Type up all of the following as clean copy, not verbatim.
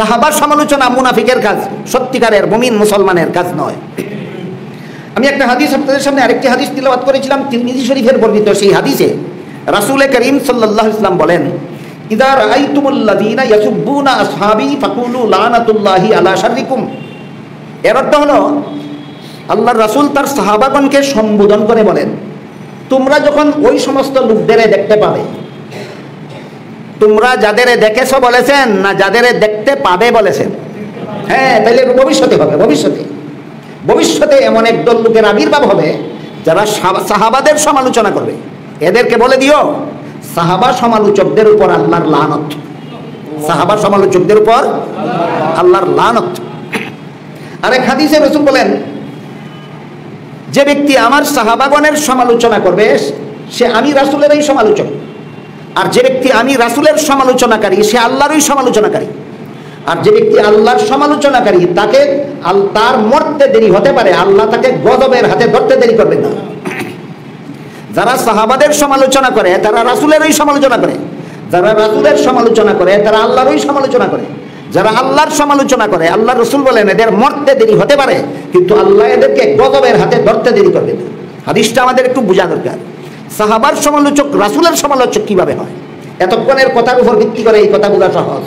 সাহাবার সমালোচনা মুনাফিকের কাজ, সত্যিকারের মুমিন মুসলমানের কাজ নয়। আমি একটা হাদিস আপনাদের সামনে আরেকটি হাদিস তিলাওয়াত করেছিলাম, তিরমিজি শরীফের বর্ণিত। সেই হাদিসে রাসূল করিম সাল্লাল্লাহু আলাইহি ওয়াসাল্লাম বলেন, ইযা রাআইতুমুল্লাযীনা ইয়াসুব্বুনা আসহাবী ফাকুলু লানাতুল্লাহি আলা শাররিকুম। এর অর্থ হলো, আল্লাহর রাসূল তার সাহাবাগণকে সম্বোধন করে বলেন, তোমরা যখন ওই সমস্ত লোকদের দেখতে পাবে, তোমরা যাদের দেখেছো বলেছেন না যাদের দেখতে পাবে বলেছেন? হ্যাঁ, তাহলে ভবিষ্যতে হবে। ভবিষ্যতে এমন একদল লোকের আবির্ভাব হবে যারা সাহাবাদের সমালোচনা করবে। এদেরকে বলে দিও, সাহাবা সমালোচকদের উপর আল্লাহর লানত। সাহাবা সমালোচকদের উপর আল্লাহর লানত। আরেক হাদিসে রাসূল বলেন, যে ব্যক্তি আমার সাহাবাগণের সমালোচনা করবে সে আমি রাসূলেরই সমালোচক, আর যে ব্যক্তি আমি রাসূলের সমালোচনাকারী সে আল্লাহরই সমালোচনাকারী। আর যে ব্যক্তি আল্লাহর সমালোচনাকারী তাকে তার মরতে দেরি হতে পারে, আল্লাহ তাকে গজবের হাতে ধরতে দেরি করবে না। যারা সাহাবাদের সমালোচনা করে তারা রাসূলেরই সমালোচনা করে, যারা রাসূলের সমালোচনা করে তারা আল্লাহরই সমালোচনা করে। যারা আল্লাহর সমালোচনা করে, আল্লাহ রাসূল বলেন এদের মরতে দেরি হতে পারে, কিন্তু আল্লাহ এদেরকে গজবের হাতে ধরতে দেরি করবে না। হাদিসটা আমাদের একটু বোঝা দরকার। সাহাবার সমালোচক রাসূলের সমালোচক কিভাবে হয়? এতক্ষণের কথার উপর ভিত্তি করে এই কথা বোঝা সহজ।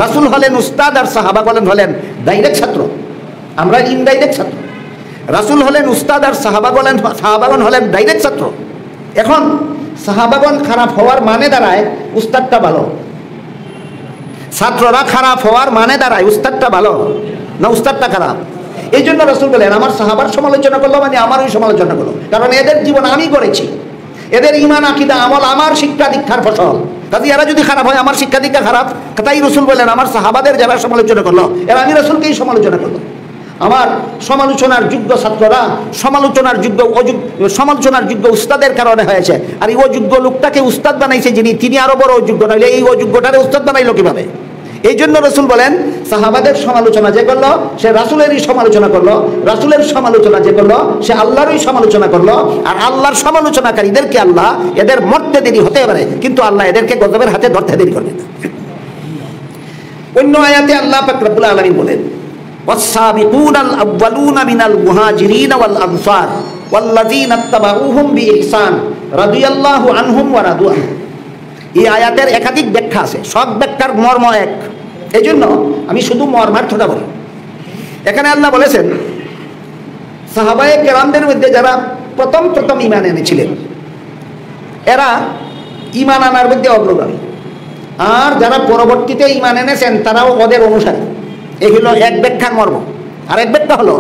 রাসূল হলেন উস্তাদ আর সাহাবাগণ হলেন ডাইরেক্ট ছাত্র, আমরা ইনডাইরেক্ট ছাত্র। রাসূল হলেন উস্তাদ আর সাহাবাগণ হলেন ডাইরেক্ট ছাত্র। এখন সাহাবাগণ খারাপ হওয়ার মানে দাঁড়ায় উস্তাদটা ভালো, ছাত্ররা খারাপ হওয়ার মানে দাঁড়ায় উস্তাদটা ভালো না উস্তাদটা খারাপ। এই জন্য রাসূল বলেন, আমার সাহাবার সমালোচনা করলো মানে আমারই সমালোচনা করলো, কারণ এদের জীবন আমি করেছি, এদের ঈমান আকীদা আমল আমার শিক্ষা দীক্ষার ফসল। কাজে এরা যদি খারাপ হয় আমার শিক্ষা দীক্ষা খারাপ। তাই রাসূল বলেন, আমার সাহাবাদের যারা সমালোচনা করলো এরা আমি রাসূলকেই সমালোচনা করলো। আমার সমালোচনার যোগ্য ছাত্ররা সমালোচনার যোগ্য উস্তাদের কারণে হয়েছে। আর এই অযোগ্য লোকটাকে উস্তাদ বানাইছে যিনি, তিনি আরো বড় অযোগ্য, নইলে এই অযোগ্যটারে উস্তাদ বানাইলো কিভাবে? এই জন্য রাসূল বলেন, সাহাবাদের সমালোচনা যে করলো সে রাসূলেরই সমালোচনা করলো, রাসূলের সমালোচনা যে করলো সে আল্লাহরই সমালোচনা করলো। আর আল্লাহর সমালোচনাকারীদেরকে আল্লাহ এদের মরতে দেরি হতে পারে, কিন্তু আল্লাহ এদেরকে গজবের হাতে ধরতে দেরি করবে না। অন্য আয়াতে আল্লাহ পাক রব্বুল আলামিন বলেন, والسابقون الأولون من المهاجرين والأنصار والذين اتبعوهم بإحسان رضي الله عنهم ورضوا عنه। এই আয়াতের একাধিক ব্যাখ্যা আছে, সব ব্যাখ্যার মর্ম এক, এই জন্য আমি শুধু মর্মার্থটা বলি। এখানে আল্লাহ বলেছেন, সাহাবায়ে কেরামদের মধ্যে যারা প্রথম ঈমান এনেছিলেন এরা ঈমান আনার মধ্যে অগ্রগামী, আর যারা পরবর্তীতে ঈমান এনেছেন তারাও ওদের অনুসারী। এই হলো এক ব্যাখ্যার মর্ম। আর এক ব্যাখ্যা হলো,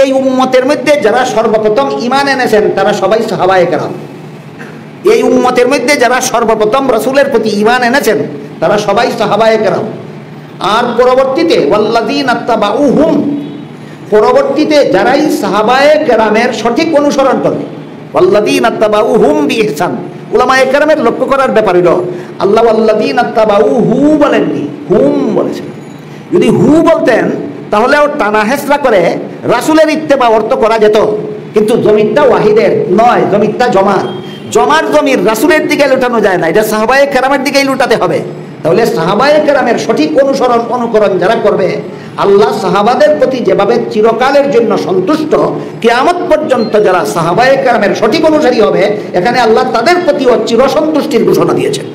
এই উম্মতের মধ্যে যারা সর্বপ্রথম ঈমান এনেছেন তারা সবাই সাহাবায়ে কেরাম। এই উম্মতের মধ্যে যারা সর্বপ্রথম রাসূলের প্রতি ঈমান এনেছেন তারা সবাই সাহাবায়ে কেরাম। আর পরবর্তীতে ওয়াল্লাযীনা তাবাউহুম, পরবর্তীতে যারাই সাহাবায়ে কেরামের সঠিক অনুসরণ করবে, ওয়াল্লাযীনা তাবাউহুম বিইহসান। উলামায়ে কেরামের লক্ষ্য করার ব্যাপার হলো, আল্লাহ ওয়াল্লাযীনা তাবাউহু বলেননি, হুম বলেছেন। যদি হু বলতেন তাহলে ও টানা হেসরা করে রাসূলের ইত্তেবা অর্থ করা যেত, কিন্তু জমিরটা ওয়াহিদের নয়, জমিরটা জমার জমির রাসূলের দিকে লুটানো যায় না, এটা সাহাবায়ে কেরামের দিকেই লুটাতে হবে। তাহলে সাহাবায়ে কেরামের সঠিক অনুকরণ যারা করবে, আল্লাহ সাহাবাদের প্রতি যেভাবে চিরকালের জন্য সন্তুষ্ট, কিয়ামত পর্যন্ত যারা সাহাবায়ে কেরামের সঠিক অনুসারী হবে, এখানে আল্লাহ তাদের প্রতিও চিরসন্তুষ্টির ঘোষণা দিয়েছেন।